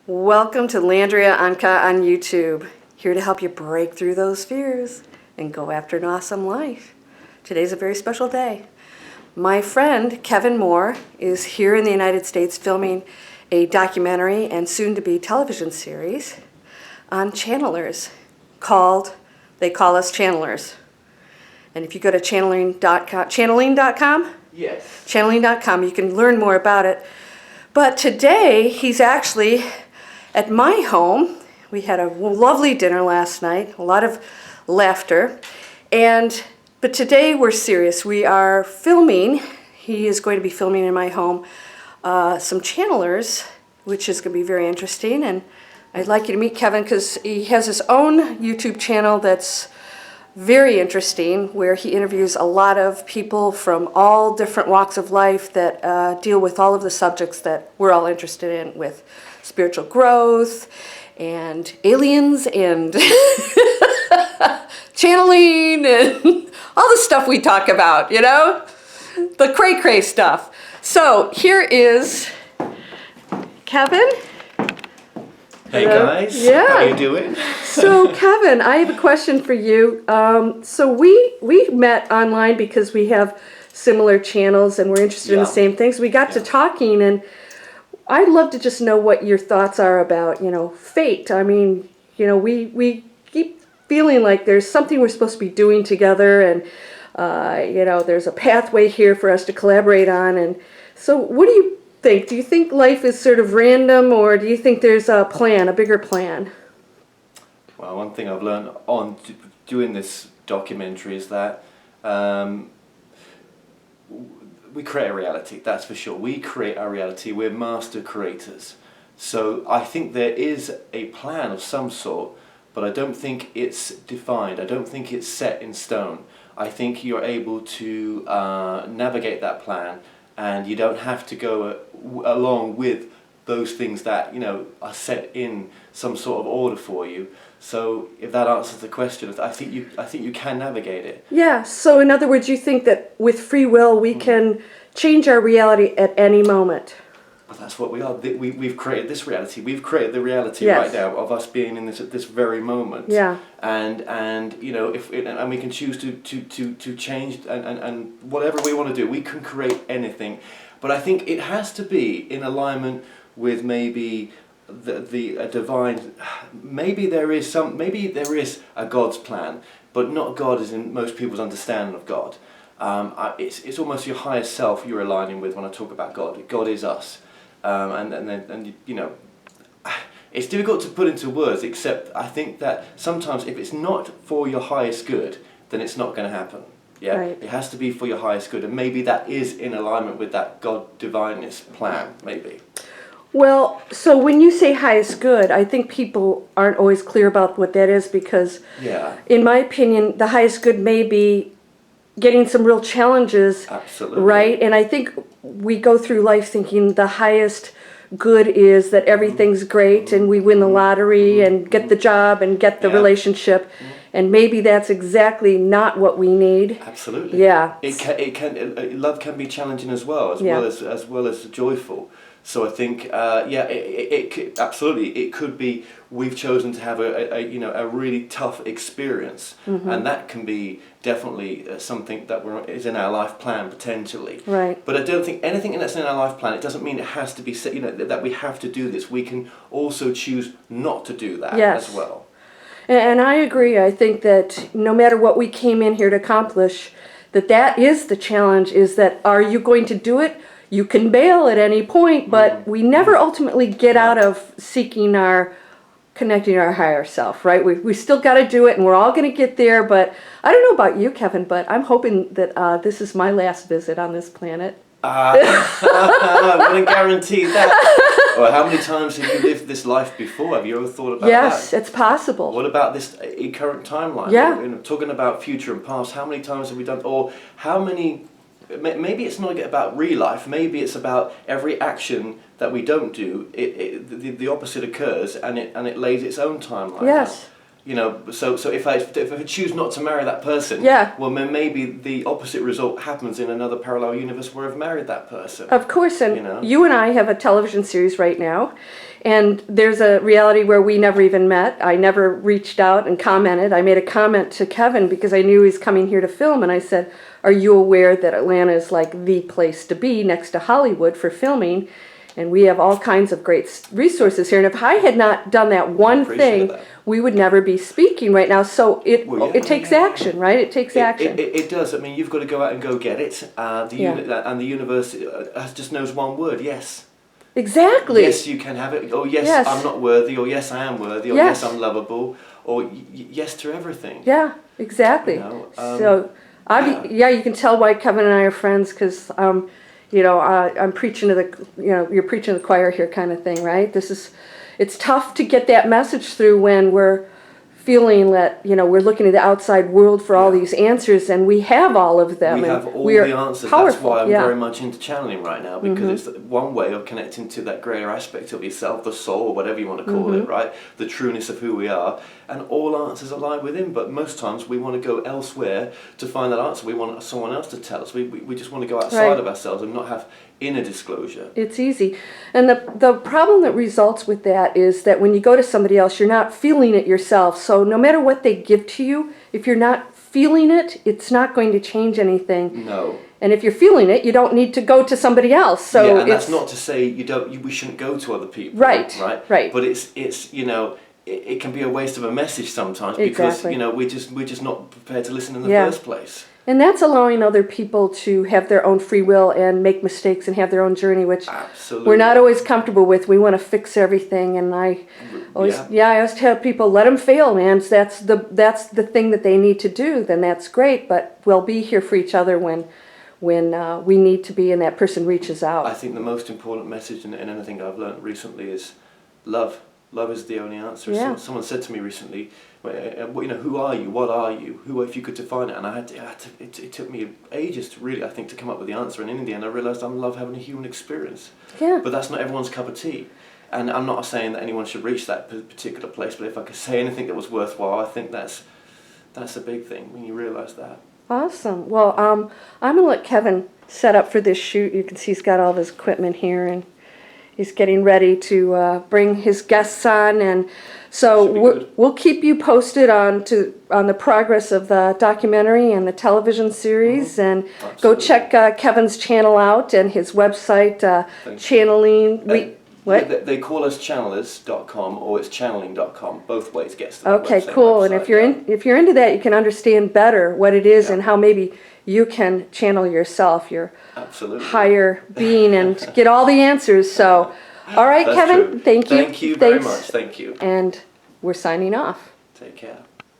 Welcome to Landria Anka on YouTube. Here to help you break through those fears and go after an awesome life. Today's a very special day. My friend Kevin Moore is here in the United States filming a documentary and soon-to-be television series on channelers called, they call us channelers. And if you go to channeling.com, Yes. channeling.com, you can learn more about it. But today, he's actually at my home. We had a lovely dinner last night, a lot of laughter. But today we're serious. We are filming, he is going to be filming in my home, some channelers, which is going to be very interesting. And I'd like you to meet Kevin because he has his own YouTube channel that's very interesting, where he interviews a lot of people from all different walks of life that deal with all of the subjects that we're all interested in, with spiritual growth and aliens and channeling and all the stuff we talk about, you know? The cray-cray stuff. So here is Kevin. Hey Hello. guys, Yeah. how you doing? So Kevin, I have a question for you. So we met online because we have similar channels and we're interested in the Yeah. same things. We got to talking, and I'd love to just know what your thoughts are about, fate. I mean, we keep feeling like there's something we're supposed to be doing together, and there's a pathway here for us to collaborate on. And so what do you think? Do you think life is sort of random, or do you think there's a plan, a bigger plan? Well, one thing I've learned doing this documentary is that we create a reality, that's for sure. We create our reality, we're master creators. So I think there is a plan of some sort, but I don't think it's defined. I don't think it's set in stone. I think you're able to navigate that plan, and you don't have to go along with those things that are set in some sort of order for you. So if that answers the question, I think you can navigate it. Yeah, so in other words, you think that with free will we can change our reality at any moment. Well, that's what we are. We've created this reality. We've created the reality Yes. right now of us being in this at this very moment. Yeah. And and we can choose to change and whatever we want to do, we can create anything. But I think it has to be in alignment with maybe a divine. Maybe there is a God's plan, but not God as in most people's understanding of God. It's almost your higher self you're aligning with when I talk about God. God is us. It's difficult to put into words, except I think that sometimes if it's not for your highest good, then it's not going to happen. Yeah, Right. It has to be for your highest good, and maybe that is in alignment with that God divineness plan, maybe. Well, so when you say highest good, I think people aren't always clear about what that is, because Yeah, in my opinion, the highest good may be getting some real challenges, absolutely. right? And I think we go through life thinking the highest good is that everything's great and we win the lottery and get the job and get the Yeah. relationship, and maybe that's exactly not what we need. Absolutely. Yeah. Love can be challenging as well, as Yeah. well as joyful. So I think, absolutely, it could be we've chosen to have a really tough experience, and that can be definitely something that is in our life plan potentially. Right. But I don't think anything that's in our life plan, it doesn't mean it has to be set, that we have to do this. We can also choose not to do that Yes. as well. And I agree. I think that no matter what we came in here to accomplish, that is the challenge, is that are you going to do it? You can bail at any point, but we never ultimately get out of connecting our higher self, right? We still got to do it, and we're all going to get there. But I don't know about you, Kevin, but I'm hoping that this is my last visit on this planet. I wouldn't guarantee that. Or how many times have you lived this life before? Have you ever thought about Yes, that? it's possible. What about this current timeline? Yeah. Talking about future and past, how many times have we done, or how many, maybe it's not about real life, maybe it's about every action that we don't do, the opposite occurs, and it lays its own timeline Yes. out. You know, so if I choose not to marry that person, Yeah. well, then maybe the opposite result happens in another parallel universe where I've married that person. Of course, and You know? you and I have a television series right now, and there's a reality where we never even met. I never reached out and commented. I made a comment to Kevin because I knew he was coming here to film, and I said, "Are you aware that Atlanta is like the place to be next to Hollywood for filming? And we have all kinds of great resources here. And if I had not done that one appreciate thing, that. we would never be speaking right now." So Well, yeah. it takes action, right? It takes action. It does. I mean, you've got to go out and go get it. And the universe just knows one word: yes. Exactly. Yes, you can have it. Or yes, Yes. I'm not worthy. Or yes, I am worthy. Or Yes. yes, I'm lovable. Or yes to everything. Yeah, exactly. You know, So, yeah, you can tell why Kevin and I are friends because, you know, I'm preaching to the, you know, you're preaching to the choir here kind of thing, right? It's tough to get that message through when we're feeling that, you know, we're looking at the outside world for all these answers, and we have all of them. We and have all we are the answers. Powerful. That's why I'm yeah. very much into channeling right now, because it's one way of connecting to that greater aspect of yourself, the soul, whatever you want to call it, right? The trueness of who we are, and all answers are lie within. But most times we want to go elsewhere to find that answer. We want someone else to tell us. We just want to go outside Right. of ourselves and not have inner disclosure. It's easy. And the problem that results with that is that when you go to somebody else, you're not feeling it yourself. So no matter what they give to you, if you're not feeling it, it's not going to change anything. No. And if you're feeling it, you don't need to go to somebody else. So yeah, and it's, that's not to say we shouldn't go to other people. Right, Right. right. But it's you know. It can be a waste of a message sometimes because Exactly. you know we're just not prepared to listen in the Yeah. first place. And that's allowing other people to have their own free will and make mistakes and have their own journey, which Absolutely. we're not always comfortable with. We want to fix everything, and I always, I always tell people, let them fail, man. That's the thing that they need to do. Then that's great, but we'll be here for each other when we need to be, and that person reaches out. I think the most important message in anything I've learned recently is love. Love is the only answer. Yeah. Someone said to me recently, you know, who are you? What are you? Who, if you could define it? And it took me ages to really, I think, to come up with the answer. And in the end, I realised I love having a human experience. Yeah. But that's not everyone's cup of tea. And I'm not saying that anyone should reach that particular place. But if I could say anything that was worthwhile, I think that's a big thing when you realise that. Awesome. Well, I'm going to let Kevin set up for this shoot. You can see he's got all of his equipment here, and he's getting ready to bring his guests on, and so we'll keep you posted on the progress of the documentary and the television series, and Absolutely. go check Kevin's channel out and his website, channeling. They call us channelers.com or it's channeling.com. Both ways gets to the Okay, website, cool. And website, if you're into that, you can understand better what it is Yeah. and how maybe you can channel yourself, your Absolutely. higher being, and get all the answers. So, all right, That's Kevin, true. thank you. Thank you very Thanks. much. Thank you. And we're signing off. Take care.